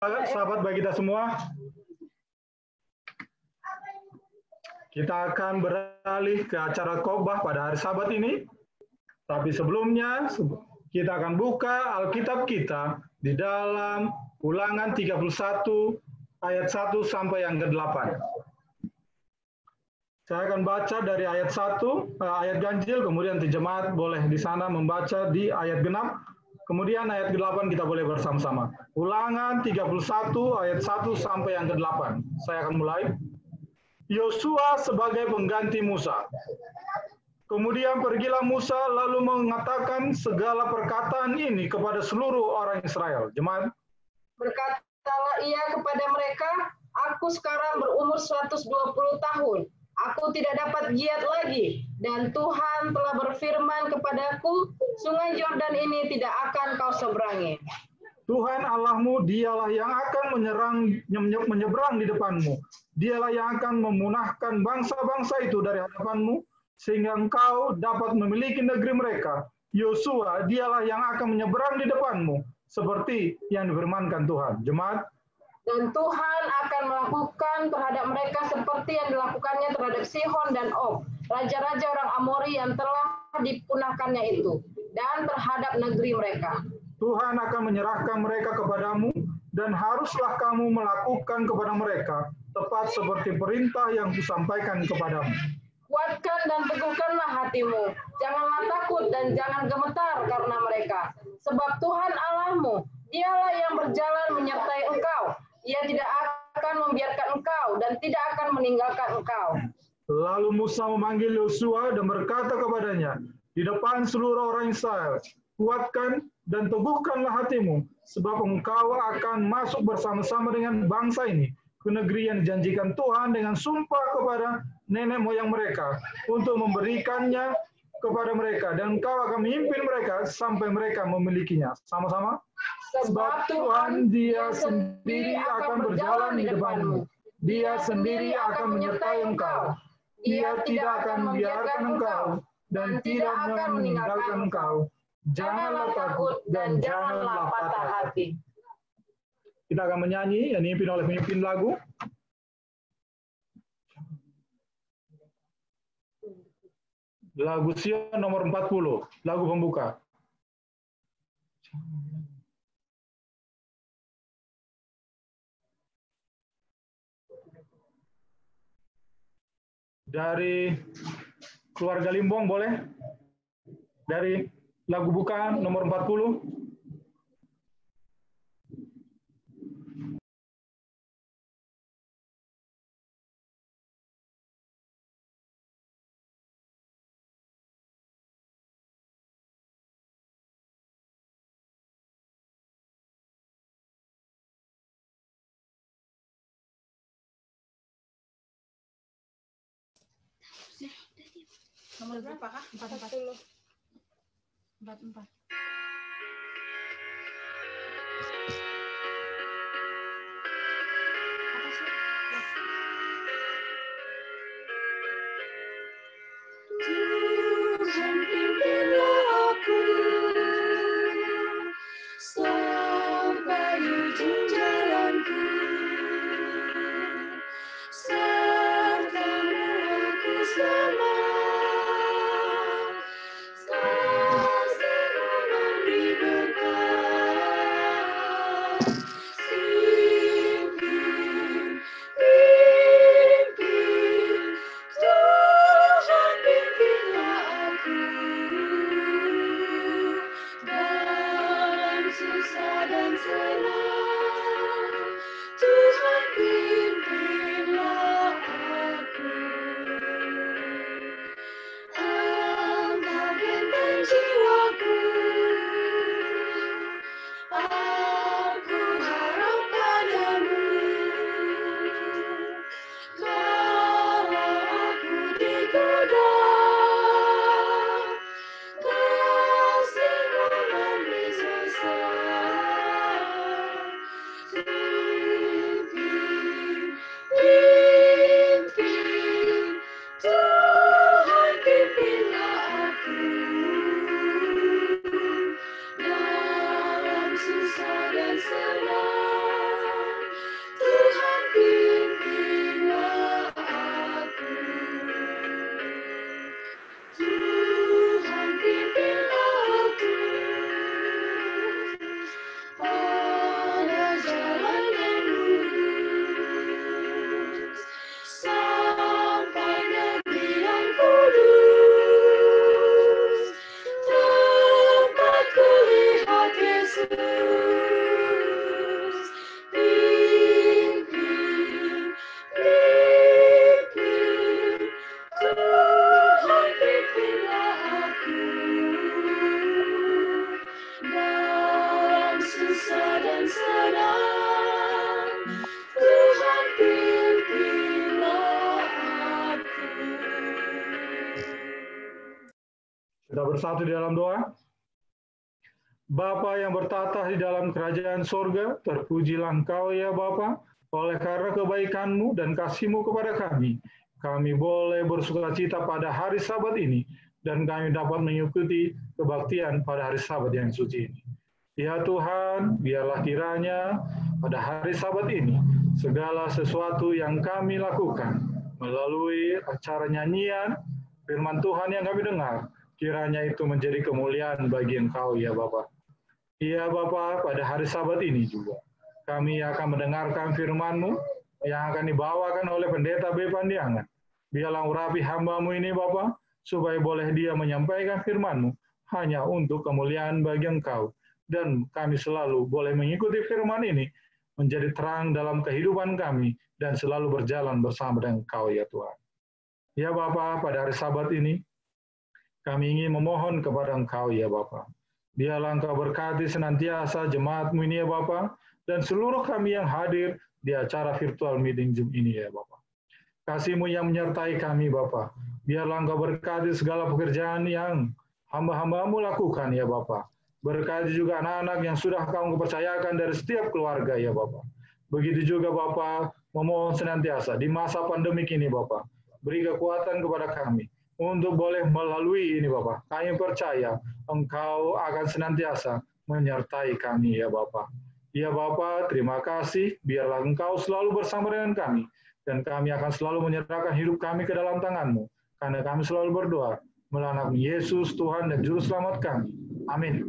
sahabat bagi kita semua. Kita akan beralih ke acara khotbah pada hari Sabat ini. Tapi sebelumnya, kita akan buka Alkitab kita di dalam Ulangan 31 ayat 1 sampai yang ke-8. Saya akan baca dari ayat 1, ayat ganjil, kemudian jemaat boleh di sana membaca di ayat genap, kemudian ayat ke-8 kita boleh bersama-sama. Ulangan 31 ayat 1 sampai yang ke-8. Saya akan mulai. Yosua sebagai pengganti Musa. Kemudian pergilah Musa lalu mengatakan segala perkataan ini kepada seluruh orang Israel. Jemaat. Berkatalah ia kepada mereka, aku sekarang berumur 120 tahun. Aku tidak dapat giat lagi. Dan Tuhan telah berfirman kepadaku, sungai Yordan ini tidak akan kau seberangi. Tuhan Allahmu dialah yang akan menyeberang di depanmu. Dialah yang akan memunahkan bangsa-bangsa itu dari hadapanmu, sehingga engkau dapat memiliki negeri mereka. Yosua dialah yang akan menyeberang di depanmu, seperti yang difirmankan Tuhan. Jemaat. Dan Tuhan akan melakukan terhadap mereka seperti yang dilakukannya terhadap Sihon dan Og, raja-raja orang Amori yang telah dipunahkannya itu, dan terhadap negeri mereka. Tuhan akan menyerahkan mereka kepadamu, dan haruslah kamu melakukan kepada mereka tepat seperti perintah yang kusampaikan kepadamu. Kuatkan dan teguhkanlah hatimu, janganlah takut dan jangan gemetar karena mereka. Sebab Tuhan Allahmu, dialah yang berjalan menyertai engkau. Ia tidak akan membiarkan engkau dan tidak akan meninggalkan engkau. Lalu Musa memanggil Yosua dan berkata kepadanya, di depan seluruh orang Israel, kuatkan dan teguhkanlah hatimu, sebab engkau akan masuk bersama-sama dengan bangsa ini ke negeri yang dijanjikan Tuhan dengan sumpah kepada nenek moyang mereka untuk memberikannya kepada mereka, dan engkau akan memimpin mereka sampai mereka memilikinya. Sama-sama. Sebab Tuhan dia sendiri akan berjalan di depanmu. Dia sendiri akan menyertai engkau. Dia tidak akan membiarkan engkau dan tidak akan meninggalkan engkau. Janganlah takut dan janganlah patah hati. Kita akan menyanyi yang dipimpin oleh pemimpin lagu. Lagu Sion nomor 40, lagu pembuka. Dari keluarga Limbong boleh? Dari lagu bukaan nomor 40. Nomor berapa kah? 44. 44. Apa sih? Tuhan pimpinlah aku sampai ujung jalanku. Sertamu aku selamat. Kasih-Mu memberi berkat. Kita bersatu di dalam doa. Bapa yang bertata di dalam kerajaan sorga, terpujilah Engkau ya Bapa, oleh karena kebaikan-Mu dan kasih-Mu kepada kami. Kami boleh bersukacita pada hari Sabat ini, dan kami dapat mengikuti kebaktian pada hari Sabat yang suci ini. Ya Tuhan, biarlah kiranya pada hari Sabat ini, segala sesuatu yang kami lakukan, melalui acara nyanyian, firman Tuhan yang kami dengar, kiranya itu menjadi kemuliaan bagi Engkau ya Bapa. Ya Bapa, pada hari Sabat ini juga, kami akan mendengarkan firman-Mu yang akan dibawakan oleh Pendeta B. Pandiangan. Biarlah urapi hamba-Mu ini Bapa, supaya boleh dia menyampaikan firman-Mu hanya untuk kemuliaan bagi Engkau. Dan kami selalu boleh mengikuti firman ini, menjadi terang dalam kehidupan kami, dan selalu berjalan bersama dengan Engkau ya Tuhan. Ya Bapa, pada hari Sabat ini, kami ingin memohon kepada Engkau ya Bapa. Biarlah Engkau berkati senantiasa jemaat-Mu ini ya Bapa, dan seluruh kami yang hadir di acara virtual meeting Zoom ini ya Bapa. Kasih-Mu yang menyertai kami Bapa. Biarlah Engkau berkati segala pekerjaan yang hamba-hamba-Mu lakukan ya Bapa. Berkati juga anak-anak yang sudah Kau percayakan dari setiap keluarga ya Bapa. Begitu juga Bapa, memohon senantiasa di masa pandemik ini Bapa. Beri kekuatan kepada kami untuk boleh melalui ini Bapa. Kami percaya Engkau akan senantiasa menyertai kami ya Bapa. Ya Bapa, terima kasih. Biarlah Engkau selalu bersama dengan kami. Dan kami akan selalu menyerahkan hidup kami ke dalam tangan-Mu. Karena kami selalu berdoa melalui nama Yesus Tuhan dan Juru Selamat kami. Amin.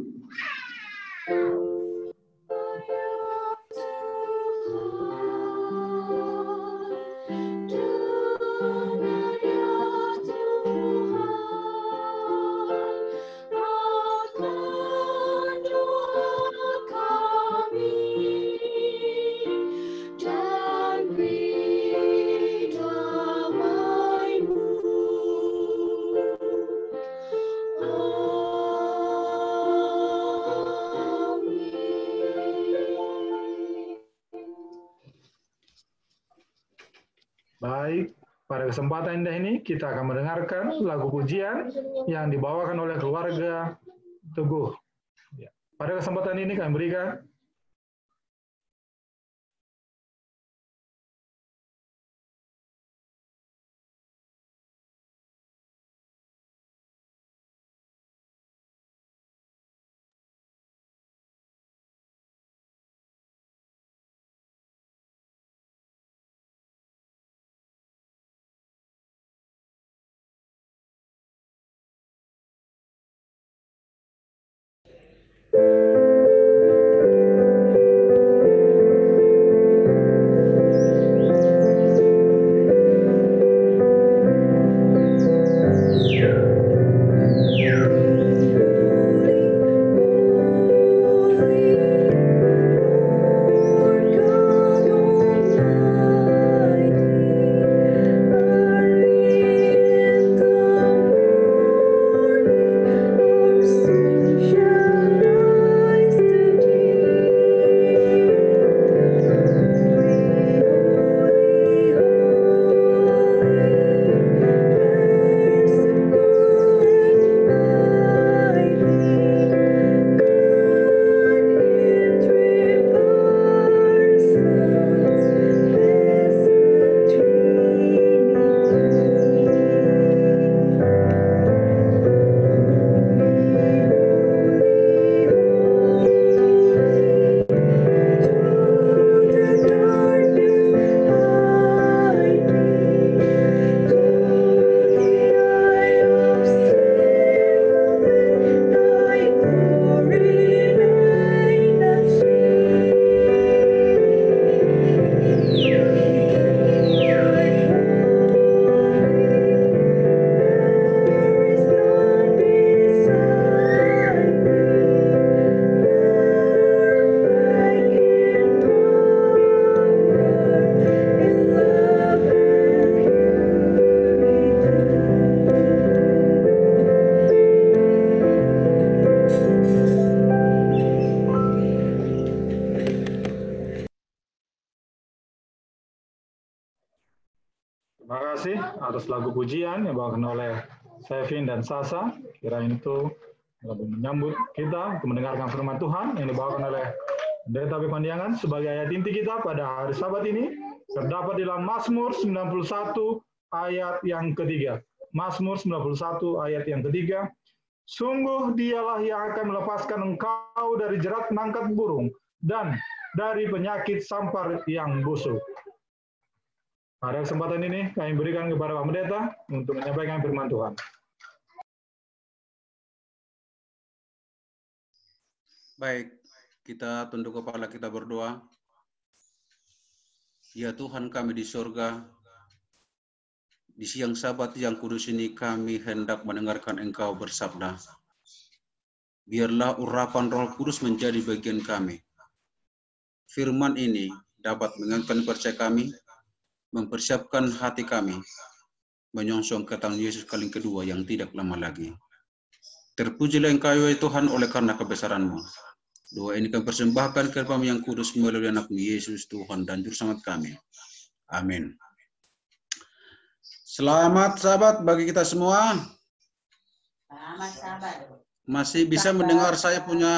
Baik, pada kesempatan indah ini kita akan mendengarkan lagu pujian yang dibawakan oleh keluarga Teguh. Pada kesempatan ini kami berikan Terima kasih atas lagu pujian yang dibawakan oleh Sevin dan Sasa, kiranya itu menyambut kita untuk mendengarkan firman Tuhan yang dibawakan oleh Pendeta Pepandiangan sebagai ayat inti kita pada hari Sabat ini terdapat di dalam Mazmur 91 ayat yang ketiga. Mazmur 91 ayat yang ketiga. Sungguh dialah yang akan melepaskan engkau dari jerat penangkap burung dan dari penyakit sampar yang busuk. Pada kesempatan ini kami berikan kepada Pak Pendeta untuk menyampaikan firman Tuhan. Baik, kita tunduk kepala kita berdoa. Ya Tuhan kami di surga, di siang Sabat yang kudus ini kami hendak mendengarkan Engkau bersabda. Biarlah urapan Roh Kudus menjadi bagian kami. Firman ini dapat mengangkat percaya kami, mempersiapkan hati kami, menyongsong kedatangan Yesus kali kedua yang tidak lama lagi. Terpujilah Engkau ya Tuhan oleh karena kebesaran-Mu. Doa ini kami persembahkan kepada yang kudus melalui anak Yesus Tuhan dan Juru Selamat kami. Amin. Selamat Sabat bagi kita semua. Selamat Sabat. Masih bisa mendengar saya punya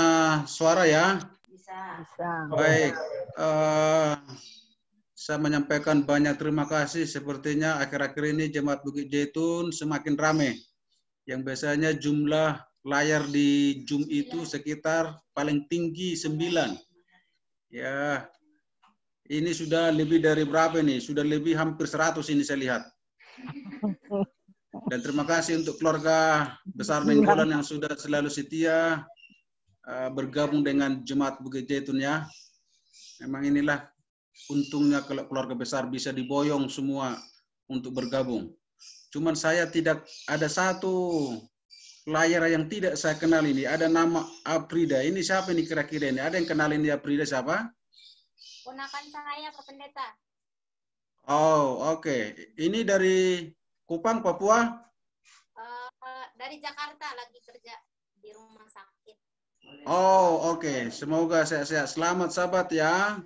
suara ya? Bisa. Baik. Saya menyampaikan banyak terima kasih. Sepertinya akhir-akhir ini Jemaat Bukit Zaitun semakin ramai. Yang biasanya jumlah layar di Zoom itu sekitar paling tinggi 9. Ya, ini sudah lebih dari berapa nih? Sudah lebih hampir 100 ini saya lihat. Dan terima kasih untuk keluarga besar Nenggolan yang sudah selalu setia bergabung dengan Jemaat Bukit Zaitun ya. Memang inilah untungnya kalau keluarga besar bisa diboyong semua untuk bergabung. Cuman saya tidak ada satu layar yang tidak saya kenal ini. Ada nama Aprida. Ini siapa ini kira-kira ini? Ada yang kenalin dia Aprida siapa? Ponakan saya Pak Pendeta. Oh, oke. Ini dari Kupang, Papua? Dari Jakarta lagi kerja di rumah sakit. Oh, oke. Semoga sehat-sehat. Selamat Sabat ya.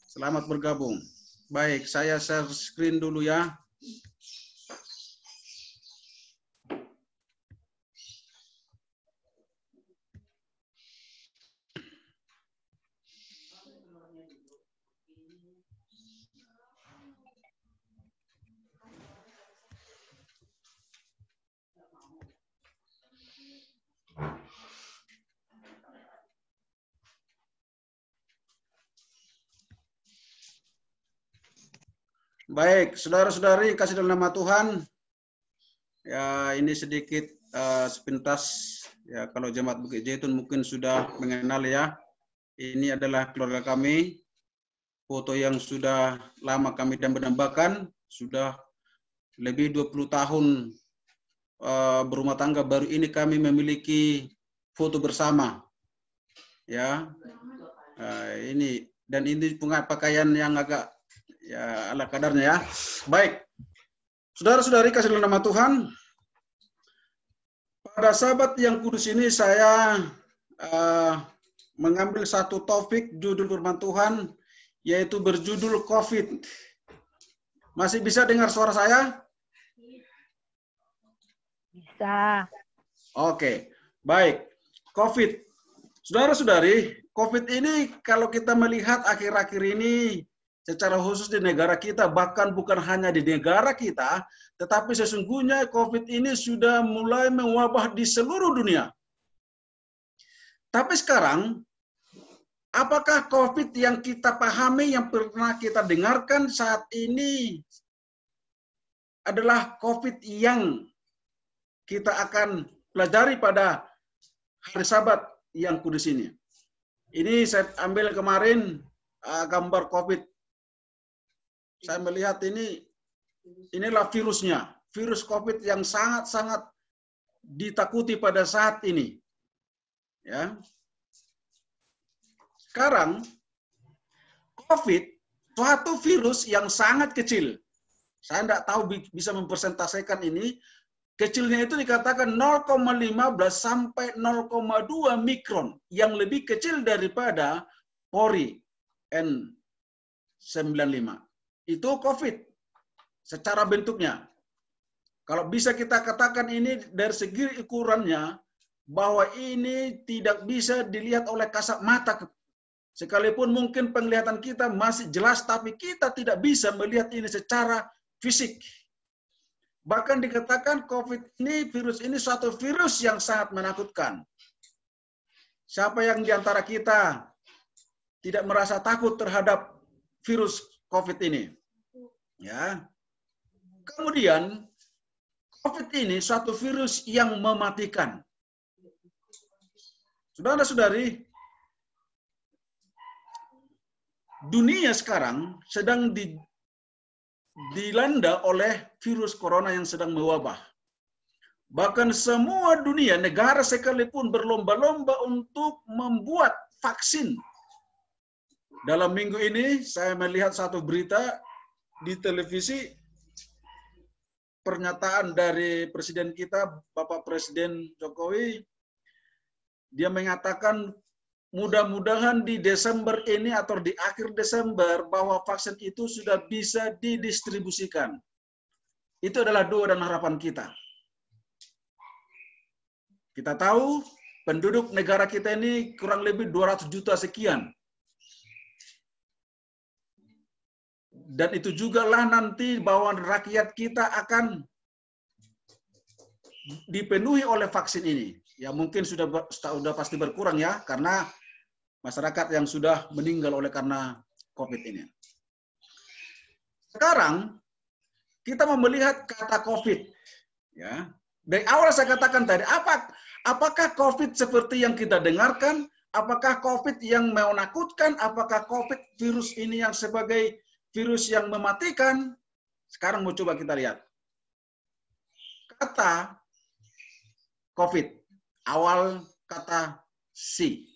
Selamat bergabung. Baik, saya share screen dulu ya. Baik, saudara-saudari kasih dalam nama Tuhan. Ya, ini sedikit sepintas ya, kalau Jemaat Bukit Zaitun mungkin sudah mengenal ya. Ini adalah keluarga kami. Foto yang sudah lama kami dambakan, sudah lebih 20 tahun berumah tangga, baru ini kami memiliki foto bersama. Ya. Ini dan ini pakaian yang agak ya ala kadarnya ya. Baik. Saudara-saudari kasih dalam nama Tuhan. Pada Sabat yang kudus ini saya mengambil satu topik judul firman Tuhan yaitu berjudul COVID. Masih bisa dengar suara saya? Bisa. Oke. Baik. COVID. Saudara-saudari, COVID ini kalau kita melihat akhir-akhir ini secara khusus di negara kita, bahkan bukan hanya di negara kita, tetapi sesungguhnya COVID ini sudah mulai mewabah di seluruh dunia. Tapi sekarang, apakah COVID yang kita pahami, yang pernah kita dengarkan saat ini adalah COVID yang kita akan pelajari pada hari Sabat yang kudus ini? Ini saya ambil kemarin gambar COVID. Saya melihat inilah virusnya, virus COVID yang sangat-sangat ditakuti pada saat ini. Ya. Sekarang COVID suatu virus yang sangat kecil. Saya tidak tahu bisa mempersentasekan ini. Kecilnya itu dikatakan 0,15 sampai 0,2 mikron, yang lebih kecil daripada pori N95. Itu COVID secara bentuknya. Kalau bisa kita katakan ini dari segi ukurannya, bahwa ini tidak bisa dilihat oleh kasat mata. Sekalipun mungkin penglihatan kita masih jelas, tapi kita tidak bisa melihat ini secara fisik. Bahkan dikatakan COVID ini, virus ini suatu virus yang sangat menakutkan. Siapa yang di antara kita tidak merasa takut terhadap virus COVID ini? Ya. Kemudian, COVID ini suatu virus yang mematikan. Saudara-saudari, dunia sekarang sedang dilanda oleh virus corona yang sedang mewabah. Bahkan semua dunia, negara sekalipun berlomba-lomba untuk membuat vaksin. Dalam minggu ini saya melihat satu berita di televisi, pernyataan dari Presiden kita, Bapak Presiden Jokowi. Dia mengatakan mudah-mudahan di Desember ini atau di akhir Desember bahwa vaksin itu sudah bisa didistribusikan. Itu adalah doa dan harapan kita. Kita tahu penduduk negara kita ini kurang lebih 200 juta sekian. Dan itu juga lah nanti bahwa rakyat kita akan dipenuhi oleh vaksin ini. Ya mungkin sudah pasti berkurang ya, karena masyarakat yang sudah meninggal oleh karena COVID ini. Sekarang kita mau melihat kata COVID. Ya, dari awal saya katakan tadi, apakah COVID seperti yang kita dengarkan? Apakah COVID yang menakutkan? Apakah COVID virus ini yang sebagai virus yang mematikan? Sekarang mau coba kita lihat. Kata COVID, awal kata C,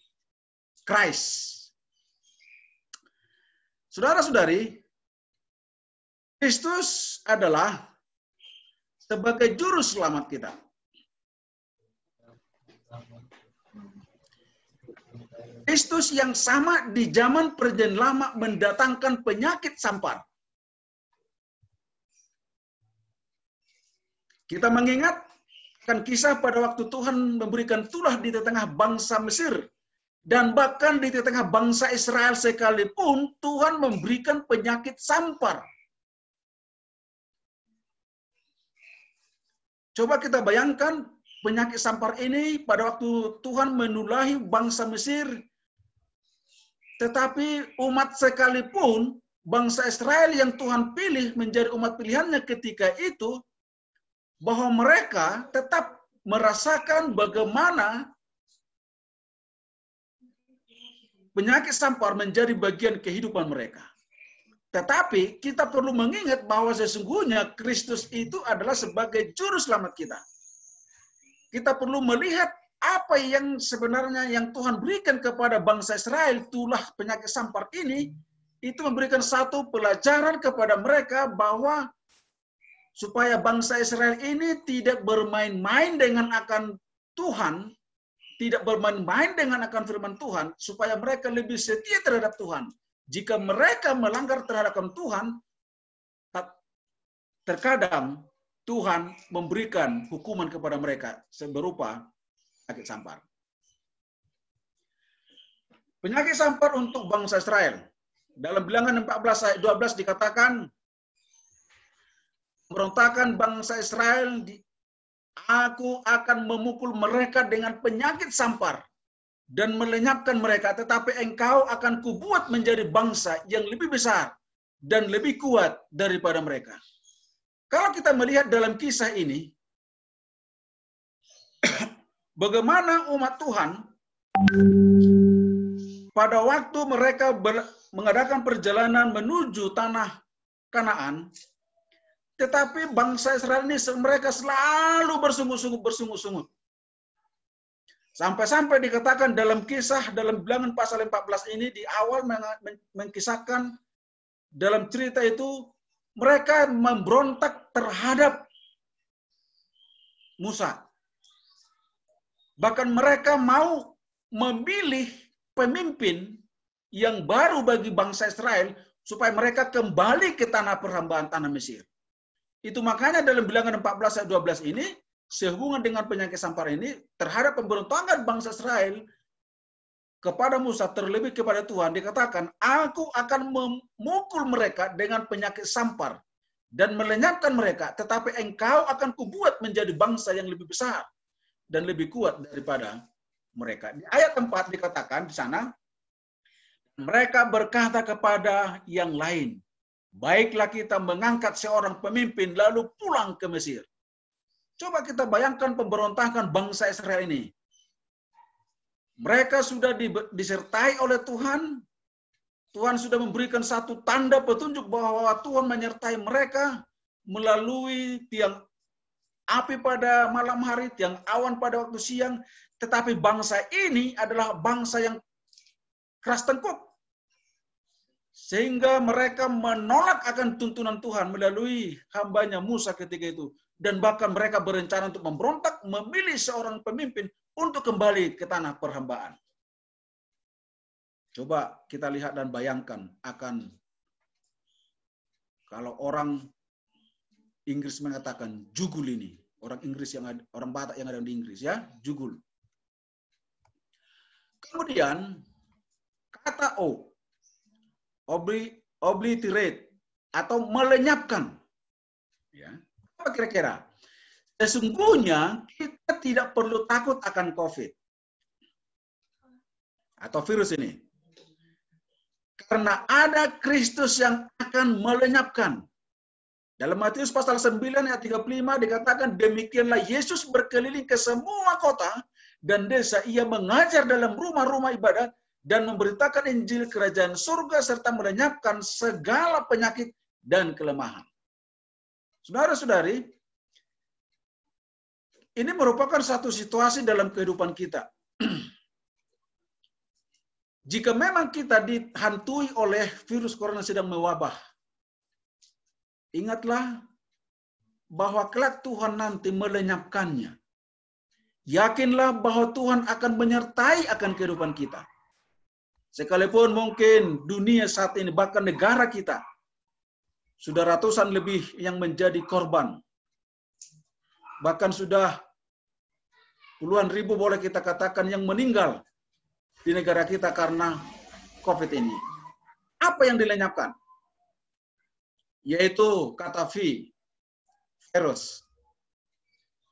Christ. Saudara-saudari, Kristus adalah sebagai juru selamat kita. Kristus yang sama di zaman Perjanjian Lama mendatangkan penyakit sampar. Kita mengingat kan kisah pada waktu Tuhan memberikan tulah di tengah bangsa Mesir. Dan bahkan di tengah bangsa Israel sekalipun Tuhan memberikan penyakit sampar. Coba kita bayangkan penyakit sampar ini pada waktu Tuhan menulahi bangsa Mesir. Tetapi umat sekalipun, bangsa Israel yang Tuhan pilih menjadi umat pilihannya ketika itu, bahwa mereka tetap merasakan bagaimana penyakit sampar menjadi bagian kehidupan mereka. Tetapi kita perlu mengingat bahwa sesungguhnya Kristus itu adalah sebagai juru selamat kita. Kita perlu melihat apa yang sebenarnya yang Tuhan berikan kepada bangsa Israel, itulah penyakit sampar ini, itu memberikan satu pelajaran kepada mereka bahwa supaya bangsa Israel ini tidak bermain-main dengan akan Tuhan, tidak bermain-main dengan akan firman Tuhan, supaya mereka lebih setia terhadap Tuhan. Jika mereka melanggar terhadap Tuhan, terkadang Tuhan memberikan hukuman kepada mereka berupa penyakit sampar. Penyakit sampar untuk bangsa Israel. Dalam Bilangan 14 ayat 12 dikatakan, "Pemberontakan bangsa Israel, aku akan memukul mereka dengan penyakit sampar dan melenyapkan mereka, tetapi engkau akan kubuat menjadi bangsa yang lebih besar dan lebih kuat daripada mereka." Kalau kita melihat dalam kisah ini, bagaimana umat Tuhan pada waktu mereka mengadakan perjalanan menuju tanah Kanaan, tetapi bangsa Israel ini mereka selalu bersungguh-sungguh. Sampai-sampai dikatakan dalam kisah, dalam Bilangan pasal 14 ini, di awal mengkisahkan dalam cerita itu, mereka memberontak terhadap Musa. Bahkan mereka mau memilih pemimpin yang baru bagi bangsa Israel, supaya mereka kembali ke tanah perhambaan, tanah Mesir. Itu makanya dalam Bilangan 14 ayat 12 ini, sehubungan dengan penyakit sampar ini, terhadap pemberontakan bangsa Israel kepada Musa, terlebih kepada Tuhan, dikatakan, aku akan memukul mereka dengan penyakit sampar dan melenyapkan mereka, tetapi engkau akan kubuat menjadi bangsa yang lebih besar dan lebih kuat daripada mereka. Di ayat 4 dikatakan di sana, mereka berkata kepada yang lain, baiklah kita mengangkat seorang pemimpin lalu pulang ke Mesir. Coba kita bayangkan pemberontakan bangsa Israel ini. Mereka sudah disertai oleh Tuhan. Tuhan sudah memberikan satu tanda petunjuk bahwa Tuhan menyertai mereka melalui tiang api pada malam hari, tiang awan pada waktu siang. Tetapi bangsa ini adalah bangsa yang keras tengkuk. Sehingga mereka menolak akan tuntunan Tuhan melalui hambanya Musa ketika itu. Dan bahkan mereka berencana untuk memberontak, memilih seorang pemimpin untuk kembali ke tanah perhambaan. Coba kita lihat dan bayangkan akan kalau orang Inggris mengatakan jugul ini. Orang Inggris yang ada, orang Batak yang ada di Inggris ya, jugul. Kemudian kata obliterate atau melenyapkan. Ya. Apa kira-kira? Sesungguhnya kita tidak perlu takut akan COVID atau virus ini. Karena ada Kristus yang akan melenyapkan. Dalam Matius pasal 9 ayat 35 dikatakan, demikianlah Yesus berkeliling ke semua kota dan desa. Ia mengajar dalam rumah-rumah ibadat dan memberitakan Injil kerajaan surga serta melenyapkan segala penyakit dan kelemahan. Saudara-saudari, ini merupakan satu situasi dalam kehidupan kita. Jika memang kita dihantui oleh virus corona sedang mewabah, ingatlah bahwa kelak Tuhan nanti melenyapkannya. Yakinlah bahwa Tuhan akan menyertai akan kehidupan kita. Sekalipun mungkin dunia saat ini, bahkan negara kita, sudah ratusan lebih yang menjadi korban. Bahkan sudah puluhan ribu boleh kita katakan yang meninggal di negara kita karena COVID ini. Apa yang dilenyapkan? Yaitu kata virus.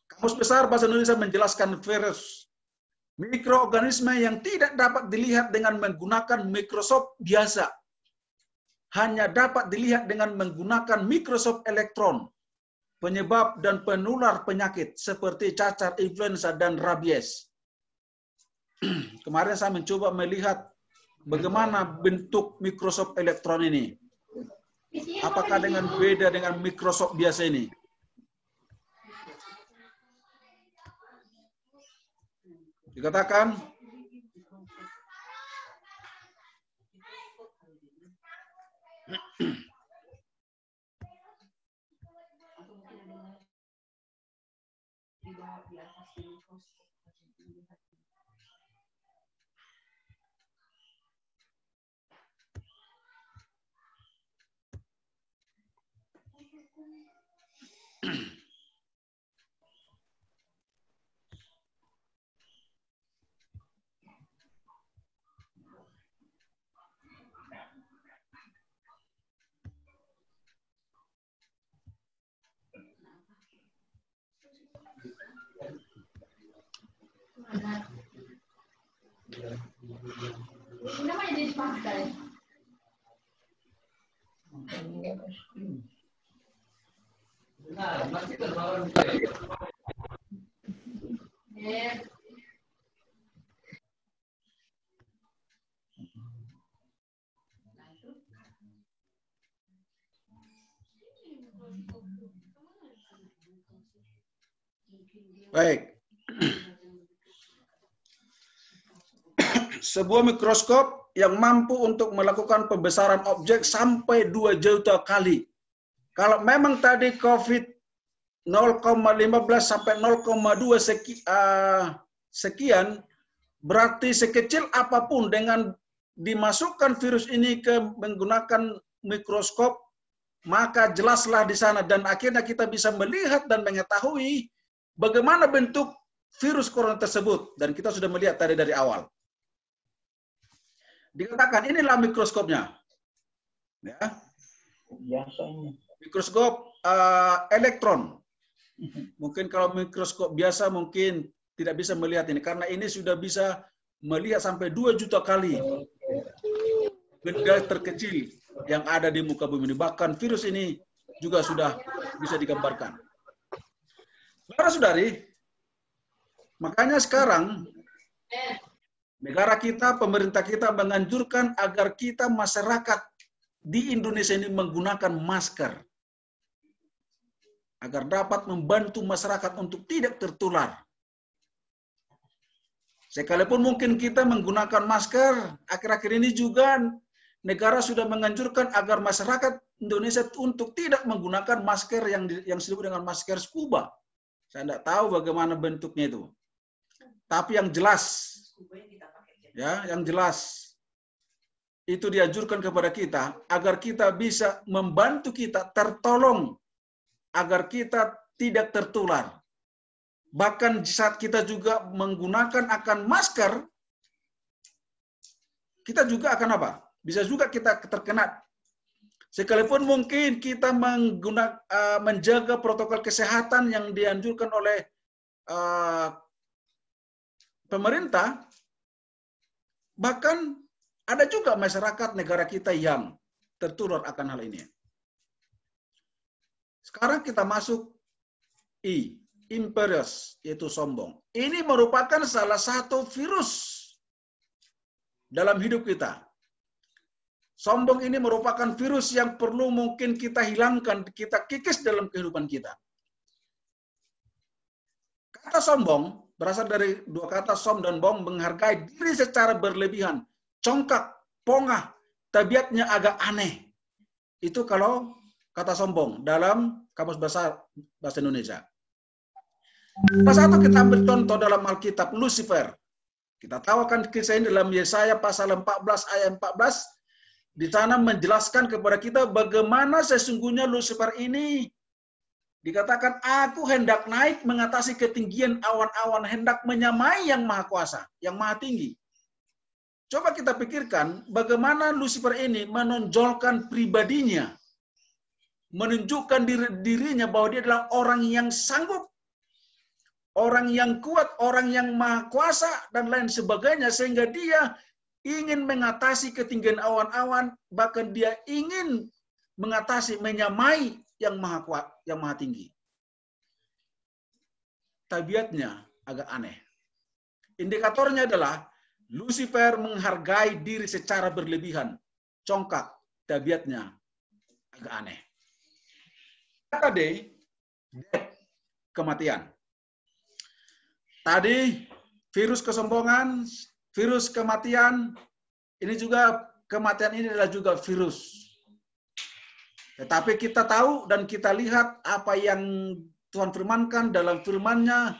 Kamus Besar Bahasa Indonesia menjelaskan virus, mikroorganisme yang tidak dapat dilihat dengan menggunakan mikroskop biasa. Hanya dapat dilihat dengan menggunakan mikroskop elektron. Penyebab dan penular penyakit seperti cacar, influenza, dan rabies. Kemarin saya mencoba melihat bagaimana bentuk mikroskop elektron ini. Apakah dengan beda dengan mikroskop biasa ini? Dikatakan baik. Sebuah mikroskop yang mampu untuk melakukan pembesaran objek sampai 2 juta kali. Kalau memang tadi COVID 0,15 sampai 0,2 sekian, berarti sekecil apapun dengan dimasukkan virus ini ke menggunakan mikroskop maka jelaslah di sana dan akhirnya kita bisa melihat dan mengetahui bagaimana bentuk virus corona tersebut, dan kita sudah melihat tadi dari awal. Dikatakan inilah mikroskopnya. Ya. Mikroskop elektron. Mungkin kalau mikroskop biasa mungkin tidak bisa melihat ini, karena ini sudah bisa melihat sampai 2 juta kali benda terkecil yang ada di muka bumi ini. Bahkan virus ini juga sudah bisa digambarkan. Saudara-saudari, makanya sekarang negara kita, pemerintah kita menganjurkan agar kita masyarakat di Indonesia ini menggunakan masker agar dapat membantu masyarakat untuk tidak tertular. Sekalipun mungkin kita menggunakan masker, akhir-akhir ini juga negara sudah menganjurkan agar masyarakat Indonesia untuk tidak menggunakan masker yang disebut dengan masker scuba. Saya tidak tahu bagaimana bentuknya itu. Tapi yang jelas, ya, yang jelas itu dianjurkan kepada kita agar kita bisa membantu kita tertolong, agar kita tidak tertular. Bahkan saat kita juga menggunakan akan masker, kita juga akan apa? Bisa juga kita terkena. Sekalipun mungkin kita menjaga protokol kesehatan yang dianjurkan oleh pemerintah, bahkan ada juga masyarakat negara kita yang tertular akan hal ini. Sekarang kita masuk imperius, yaitu sombong. Ini merupakan salah satu virus dalam hidup kita. Sombong ini merupakan virus yang perlu mungkin kita hilangkan, kita kikis dalam kehidupan kita. Kata sombong berasal dari 2 kata som dan bong, menghargai diri secara berlebihan, congkak, pongah, tabiatnya agak aneh. Itu kalau kata sombong dalam kamus bahasa Indonesia. Salah satu kita ambil contoh dalam Alkitab, Lucifer. Kita tahu kan kisah ini dalam Yesaya pasal 14 ayat 14. Di sana menjelaskan kepada kita bagaimana sesungguhnya Lucifer ini dikatakan, aku hendak naik mengatasi ketinggian awan-awan, hendak menyamai yang maha kuasa, yang maha tinggi. Coba kita pikirkan bagaimana Lucifer ini menonjolkan pribadinya, menunjukkan dirinya bahwa dia adalah orang yang sanggup, orang yang kuat, orang yang maha kuasa, dan lain sebagainya, sehingga dia ingin mengatasi ketinggian awan-awan, bahkan dia ingin mengatasi, menyamai yang maha kuat, yang maha tinggi. Tabiatnya agak aneh. Indikatornya adalah Lucifer menghargai diri secara berlebihan, congkak, tabiatnya agak aneh. Kata D, kematian. Tadi virus kesombongan, virus kematian, ini juga kematian ini adalah juga virus. Tetapi kita tahu dan kita lihat apa yang Tuhan firmankan dalam firman-Nya,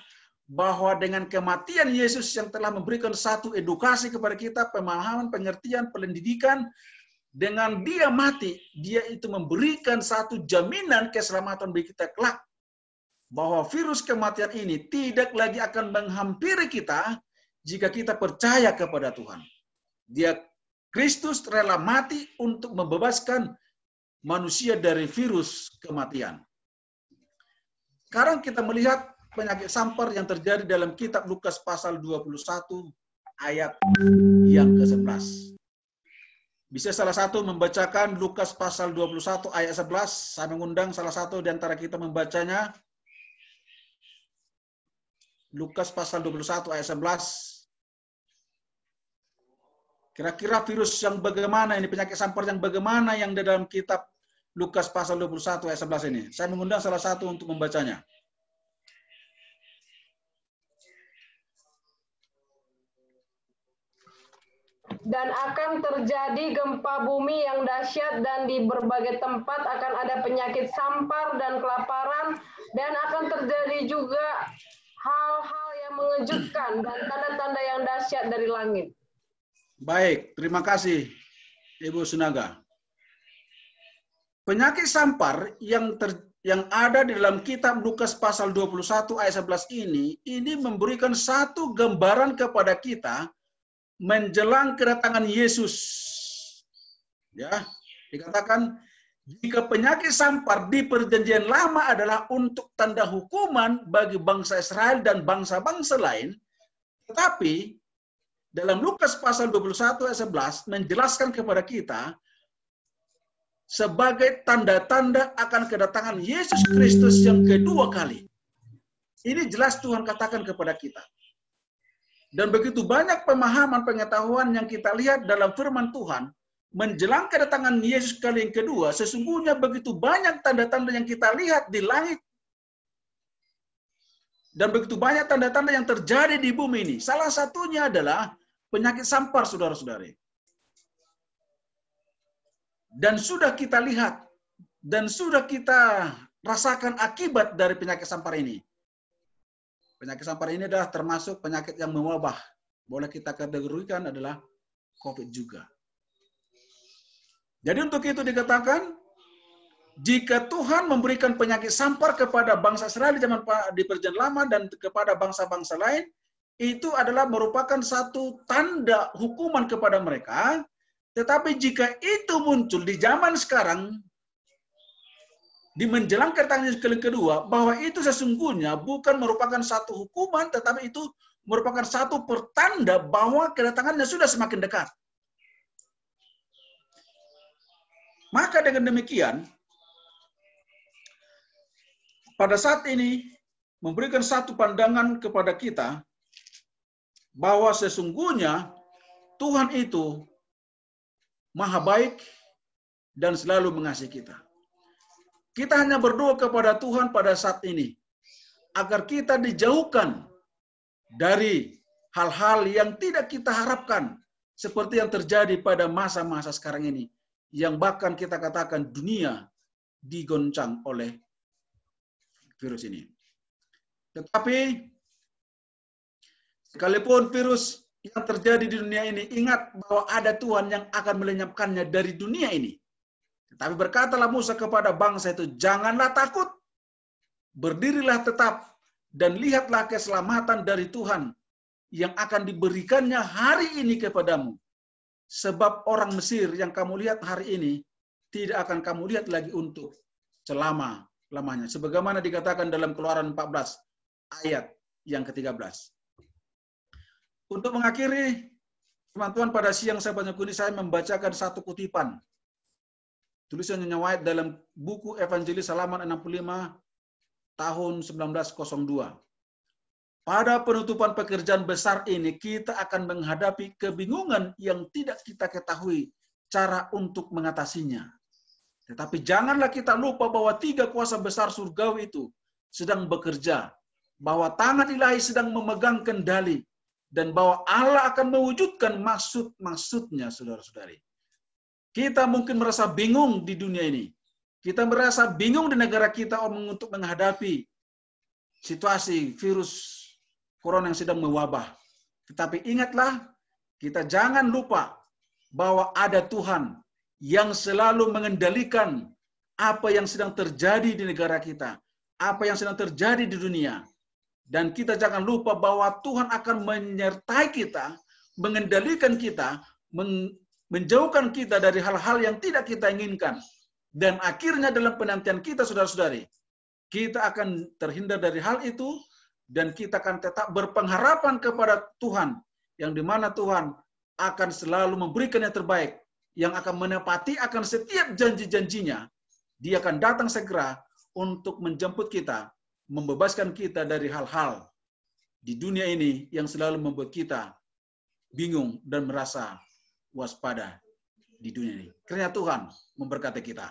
bahwa dengan kematian Yesus yang telah memberikan satu edukasi kepada kita, pemahaman, pengertian, pendidikan, dengan dia mati, dia itu memberikan satu jaminan keselamatan bagi kita kelak. Bahwa virus kematian ini tidak lagi akan menghampiri kita jika kita percaya kepada Tuhan. Dia, Kristus rela mati untuk membebaskan manusia dari virus kematian. Sekarang kita melihat penyakit sampar yang terjadi dalam kitab Lukas pasal 21 ayat yang ke-11. Bisa salah satu membacakan Lukas pasal 21 ayat 11. Saya mengundang salah satu di antara kita membacanya. Lukas pasal 21 ayat 11. Kira-kira virus yang bagaimana ini, penyakit sampar yang bagaimana yang di dalam kitab Lukas pasal 21 ayat 11 ini. Saya mengundang salah satu untuk membacanya. Dan akan terjadi gempa bumi yang dahsyat, dan di berbagai tempat akan ada penyakit sampar dan kelaparan, dan akan terjadi juga hal-hal yang mengejutkan dan tanda-tanda yang dahsyat dari langit. Baik, terima kasih Ibu Sunaga. penyakit sampar yang ada di dalam kitab Lukas pasal 21 ayat 11 ini memberikan satu gambaran kepada kita menjelang kedatangan Yesus. Ya, dikatakan jika penyakit sampar di perjanjian lama adalah untuk tanda hukuman bagi bangsa Israel dan bangsa-bangsa lain, tetapi dalam Lukas pasal 21 ayat 11 menjelaskan kepada kita sebagai tanda-tanda akan kedatangan Yesus Kristus yang kedua kali. Ini jelas Tuhan katakan kepada kita. Dan begitu banyak pemahaman pengetahuan yang kita lihat dalam firman Tuhan, menjelang kedatangan Yesus kali yang kedua, sesungguhnya begitu banyak tanda-tanda yang kita lihat di langit. Dan begitu banyak tanda-tanda yang terjadi di bumi ini. Salah satunya adalah penyakit sampar, saudara-saudari. Dan sudah kita lihat, dan sudah kita rasakan akibat dari penyakit sampar ini. Penyakit sampar ini adalah termasuk penyakit yang mewabah. Boleh kita kategorikan adalah COVID juga. Jadi untuk itu dikatakan, jika Tuhan memberikan penyakit sampar kepada bangsa Israel di perjanjian lama dan kepada bangsa-bangsa lain, itu adalah merupakan satu tanda hukuman kepada mereka. Tetapi jika itu muncul di zaman sekarang, di menjelang kedatangan Yesus kali kedua, bahwa itu sesungguhnya bukan merupakan satu hukuman, tetapi itu merupakan satu pertanda bahwa kedatangannya sudah semakin dekat. Maka dengan demikian, pada saat ini memberikan satu pandangan kepada kita bahwa sesungguhnya Tuhan itu Maha baik dan selalu mengasihi kita. Kita hanya berdoa kepada Tuhan pada saat ini agar kita dijauhkan dari hal-hal yang tidak kita harapkan seperti yang terjadi pada masa-masa sekarang ini, yang bahkan kita katakan dunia digoncang oleh virus ini. Tetapi sekalipun virus yang terjadi di dunia ini, ingat bahwa ada Tuhan yang akan melenyapkannya dari dunia ini. Tetapi berkatalah Musa kepada bangsa itu, janganlah takut, berdirilah tetap, dan lihatlah keselamatan dari Tuhan yang akan diberikannya hari ini kepadamu. Sebab orang Mesir yang kamu lihat hari ini, tidak akan kamu lihat lagi untuk selama-lamanya. Sebagaimana dikatakan dalam Keluaran 14 ayat yang ke-13. Untuk mengakhiri firman Tuhan pada siang sahabat ini, saya membacakan satu kutipan. Tulisan Nyonya White dalam buku Evangelis halaman 65 tahun 1902. Pada penutupan pekerjaan besar ini, kita akan menghadapi kebingungan yang tidak kita ketahui cara untuk mengatasinya. Tetapi janganlah kita lupa bahwa 3 kuasa besar surgawi itu sedang bekerja, bahwa tangan ilahi sedang memegang kendali, dan bahwa Allah akan mewujudkan maksud-maksudnya, saudara-saudari. Kita mungkin merasa bingung di dunia ini. Kita merasa bingung di negara kita untuk menghadapi situasi virus corona yang sedang mewabah. Tetapi ingatlah, kita jangan lupa bahwa ada Tuhan yang selalu mengendalikan apa yang sedang terjadi di negara kita, apa yang sedang terjadi di dunia. Dan kita jangan lupa bahwa Tuhan akan menyertai kita, mengendalikan kita, menjauhkan kita dari hal-hal yang tidak kita inginkan. Dan akhirnya dalam penantian kita, saudara-saudari, kita akan terhindar dari hal itu, dan kita akan tetap berpengharapan kepada Tuhan, yang dimana Tuhan akan selalu memberikan yang terbaik, yang akan menepati akan setiap janji-janjinya. Dia akan datang segera untuk menjemput kita, membebaskan kita dari hal-hal di dunia ini yang selalu membuat kita bingung dan merasa waspada di dunia ini. Kiranya Tuhan memberkati kita.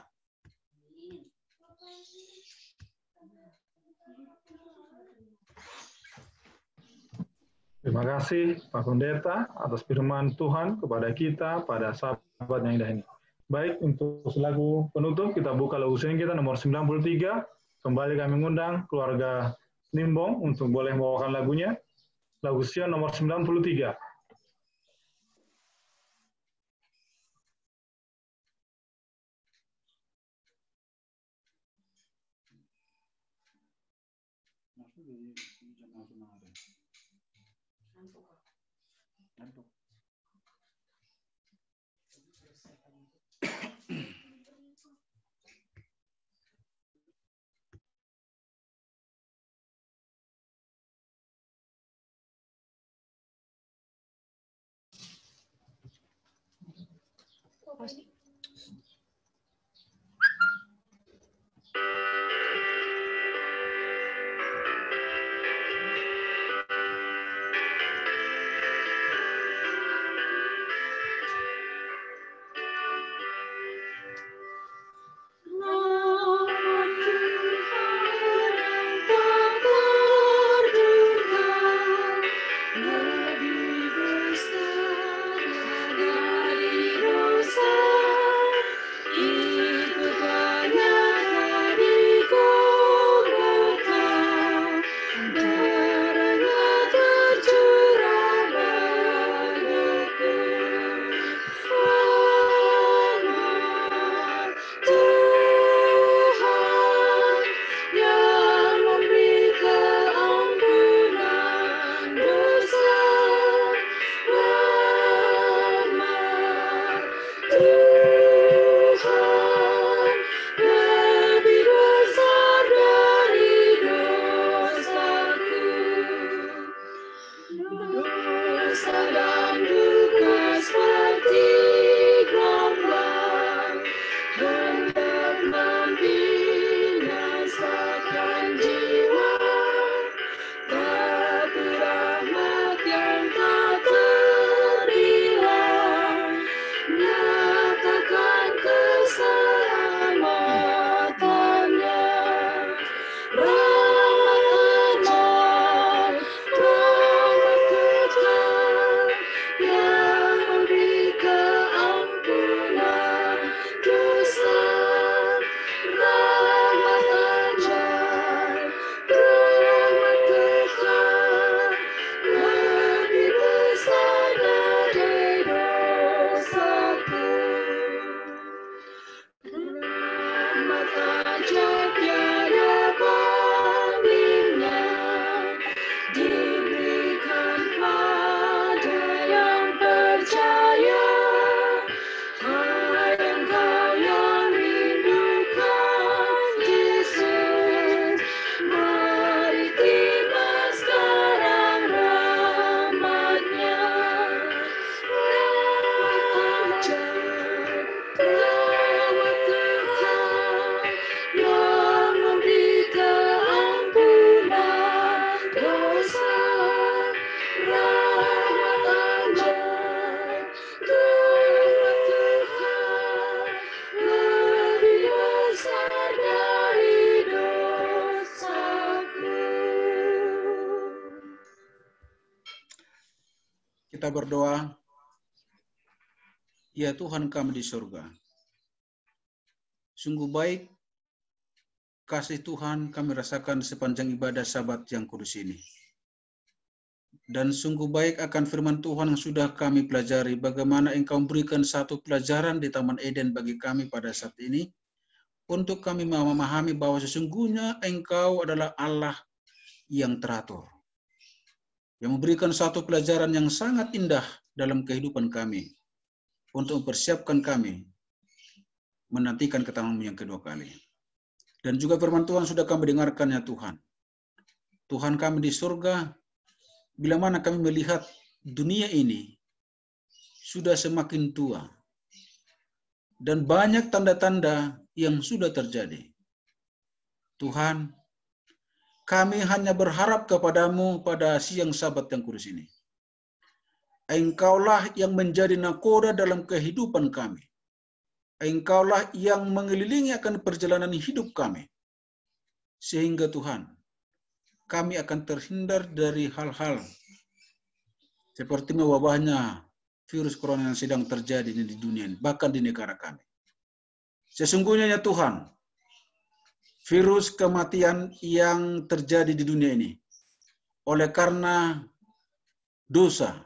Terima kasih Pak Pendeta atas firman Tuhan kepada kita pada sahabat yang indah ini. Baik, untuk selaku penutup kita buka lagu sing kita nomor 93. Kembali kami mengundang keluarga Nimbong untuk boleh membawakan lagunya. Lagu Sion nomor 93. Kita berdoa. Ya Tuhan kami di surga, sungguh baik kasih Tuhan kami rasakan sepanjang ibadah Sabat yang kudus ini. Dan sungguh baik akan firman Tuhan yang sudah kami pelajari, bagaimana Engkau memberikan satu pelajaran di Taman Eden bagi kami pada saat ini, untuk kami memahami bahwa sesungguhnya Engkau adalah Allah yang teratur, yang memberikan satu pelajaran yang sangat indah dalam kehidupan kami, untuk mempersiapkan kami menantikan kedatangan-Mu yang kedua kali. Dan juga firman Tuhan sudah kami dengarkan ya Tuhan. Tuhan kami di surga, bila mana kami melihat dunia ini sudah semakin tua, dan banyak tanda-tanda yang sudah terjadi. Tuhan, kami hanya berharap kepadamu pada siang Sabat yang kudus ini. Engkaulah yang menjadi nakoda dalam kehidupan kami. Engkaulah yang mengelilingi akan perjalanan hidup kami. Sehingga Tuhan, kami akan terhindar dari hal-hal seperti wabahnya virus corona yang sedang terjadi di dunia, bahkan di negara kami. Sesungguhnya ya Tuhan, virus kematian yang terjadi di dunia ini, oleh karena dosa,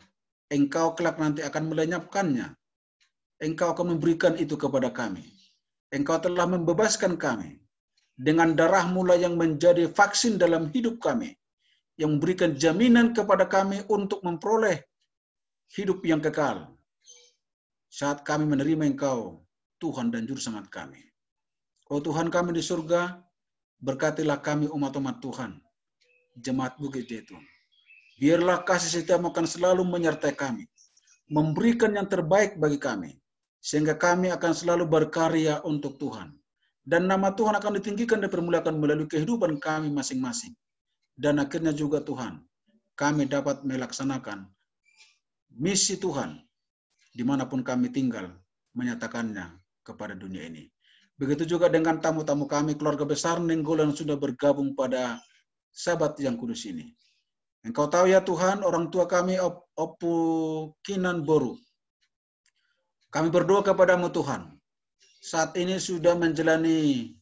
Engkau kelak nanti akan melenyapkannya. Engkau akan memberikan itu kepada kami. Engkau telah membebaskan kami. Dengan darah-Mu yang menjadi vaksin dalam hidup kami. yang memberikan jaminan kepada kami untuk memperoleh hidup yang kekal. Saat kami menerima Engkau, Tuhan dan Juru Selamat kami. Oh Tuhan kami di surga, berkatilah kami umat-umat Tuhan, Jemaat Bukit Jaitun. Biarlah kasih setiamu akan selalu menyertai kami, memberikan yang terbaik bagi kami, sehingga kami akan selalu berkarya untuk Tuhan. Dan nama Tuhan akan ditinggikan dan dipermuliakan melalui kehidupan kami masing-masing. Dan akhirnya juga Tuhan, kami dapat melaksanakan misi Tuhan, dimanapun kami tinggal, menyatakannya kepada dunia ini. Begitu juga dengan tamu-tamu kami, keluarga besar Nenggolan sudah bergabung pada Sabat yang kudus ini. Engkau tahu ya Tuhan, orang tua kami Opu Kinan Boru. Kami berdoa kepadamu Tuhan. Saat ini sudah menjalani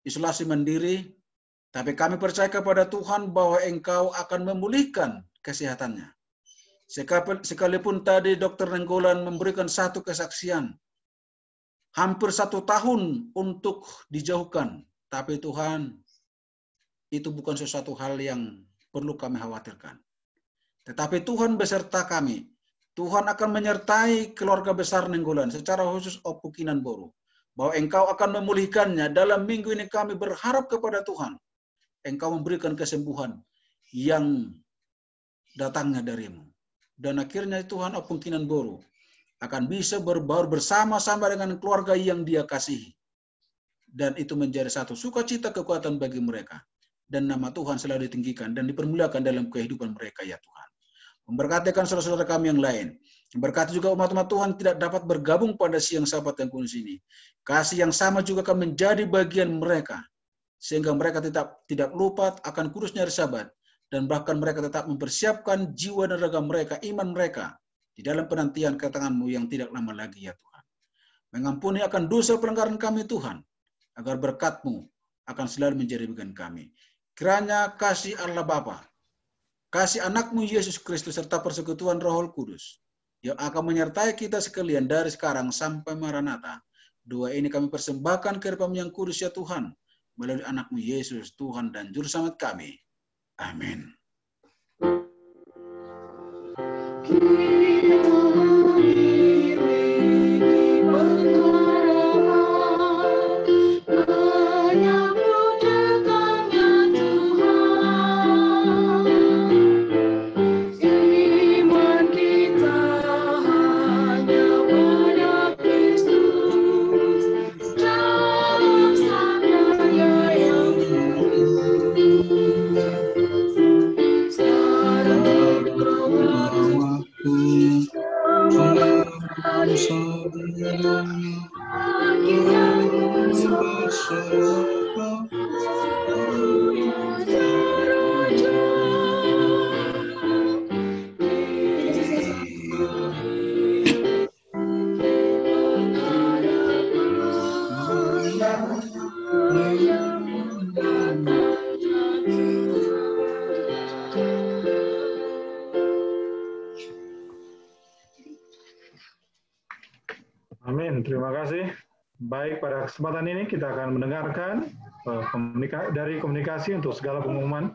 isolasi mandiri, tapi kami percaya kepada Tuhan bahwa Engkau akan memulihkan kesehatannya. Sekalipun tadi Dr. Nenggolan memberikan satu kesaksian, hampir 1 tahun untuk dijauhkan, tapi Tuhan, itu bukan sesuatu hal yang perlu kami khawatirkan. Tetapi Tuhan beserta kami. Tuhan akan menyertai keluarga besar Nenggolan, secara khusus Opu Kinan Boru, bahwa Engkau akan memulihkannya. Dalam minggu ini kami berharap kepada Tuhan, Engkau memberikan kesembuhan yang datangnya darimu. Dan akhirnya Tuhan Opu Kinan Boru akan bisa berbaur bersama-sama dengan keluarga yang Dia kasihi. Dan itu menjadi satu sukacita kekuatan bagi mereka. Dan nama Tuhan selalu ditinggikan dan dipermuliakan dalam kehidupan mereka ya Tuhan. Memberkatikan saudara-saudara kami yang lain. Memberkati juga umat-umat Tuhan tidak dapat bergabung pada siang Sabat yang kudus ini. Kasih yang sama juga akan menjadi bagian mereka. Sehingga mereka tidak lupa akan kudusnya hari Sabat. Dan bahkan mereka tetap mempersiapkan jiwa dan raga mereka, iman mereka, di dalam penantian kedatangan-Mu yang tidak lama lagi ya Tuhan. Mengampuni akan dosa pelanggaran kami Tuhan, agar berkat-Mu akan selalu menjadi bagian kami. Kiranya kasih Allah Bapa, kasih anak-Mu Yesus Kristus serta persekutuan Roh Kudus yang akan menyertai kita sekalian dari sekarang sampai Maranatha. Doa ini kami persembahkan ke hadapan yang kudus ya Tuhan, melalui anak-Mu Yesus, Tuhan dan Juru Selamat kami. Amin. Amin, terima kasih. Baik, pada kesempatan ini kita akan mendengarkan dari komunikasi untuk segala pengumuman